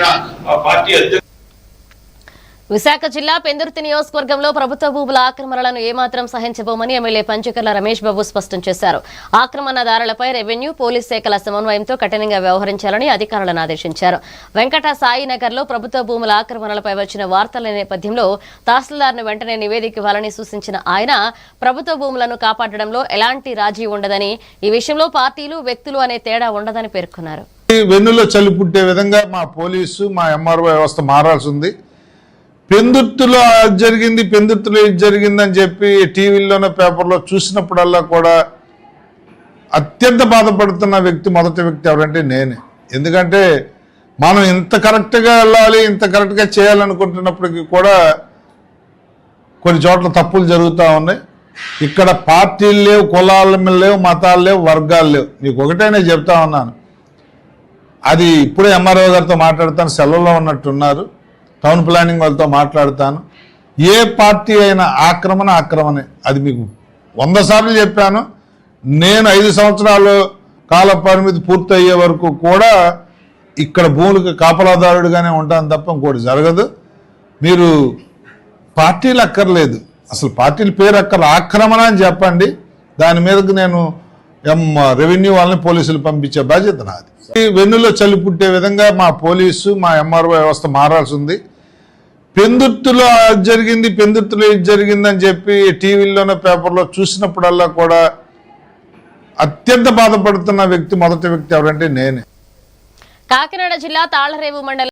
సంబంధించిన పార్టీ అధ్యక్షులు. విశాఖ జిల్లా పెందుర్తి నియోజకవర్గంలో ప్రభుత్వ భూముల ఆక్రమణలను ఏమాత్రం సహించబోమని ఎమ్మెల్యే పంచకర్ల రమేష్ బాబు స్పష్టం చేశారు. ఆక్రమణదారులపై రెవెన్యూ, పోలీస్ శాఖల సమన్వయంతో కఠినంగా వ్యవహరించాలని అధికారులను ఆదేశించారు. వెంకట సాయినగర్లో ప్రభుత్వ భూముల ఆక్రమణలపై వచ్చిన వార్తల నేపథ్యంలో తహసీల్దార్ను వెంటనే నివేదిక ఇవ్వాలని సూచించిన ఆయన ప్రభుత్వ భూములను కాపాడడంలో ఎలాంటి రాజీ ఉండదని, ఈ విషయంలో పార్టీలు, వ్యక్తులు అనే తేడా ఉండదని పేర్కొన్నారు. వెన్నులో చలి పుట్టే విధంగా మా పోలీసు, మా ఎంఆర్ఓ వ్యవస్థ మారాల్సి ఉంది. పెందుర్తిలో జరిగింది, పెందుర్తిలో ఇది జరిగిందని చెప్పి టీవీల్లోనో పేపర్లో చూసినప్పుడల్లా కూడా అత్యంత బాధపడుతున్న మొదటి వ్యక్తి ఎవరంటే నేనే. ఎందుకంటే మనం ఇంత కరెక్ట్గా వెళ్ళాలి, ఇంత కరెక్ట్గా చేయాలనుకుంటున్నప్పటికీ కూడా కొన్ని చోట్ల తప్పులు జరుగుతూ ఉన్నాయి. ఇక్కడ పార్టీలు లేవు, కులాలు లేవు, మతాలు లేవు, వర్గాలు లేవు. మీకు ఒకటేనే చెప్తా ఉన్నాను, అది ఇప్పుడే ఎంఆర్ఓ గారితో మాట్లాడతాను, సెలవులో ఉన్నట్టున్నారు. టౌన్ ప్లానింగ్ వాళ్ళతో మాట్లాడతాను. ఏ పార్టీ అయినా ఆక్రమణే. అది మీకు 100 సార్లు చెప్పాను. నేను 5 సంవత్సరాలు కాల పరిమితి పూర్తయ్యే వరకు కూడా ఇక్కడ భూములకు కాపలాదారుడిగానే ఉంటాను తప్ప ఇంకోటి జరగదు. మీరు పార్టీలు అక్కర్లేదు, అసలు పార్టీల పేరు ఆక్రమణ అని చెప్పండి. దాని మీదకు నేను రెవెన్యూ వాళ్ళని, పోలీసులు పంపించే బాధ్యత నాది. వెన్నులో చలి పుట్టే విధంగా మా పోలీసు, మా ఎంఆర్ఓ వ్యవస్థ మారాల్సి ఉంది. పెందుర్తిలో జరిగింది, పెందుర్తిలో ఇది జరిగిందని చెప్పి టీవీల్లోనో పేపర్లో చూసినప్పుడల్లా కూడా అత్యంత బాధపడుతున్న మొదటి వ్యక్తి ఎవరంటే నేనే. కాకినాడ జిల్లా తాళ్లరేవు మండలం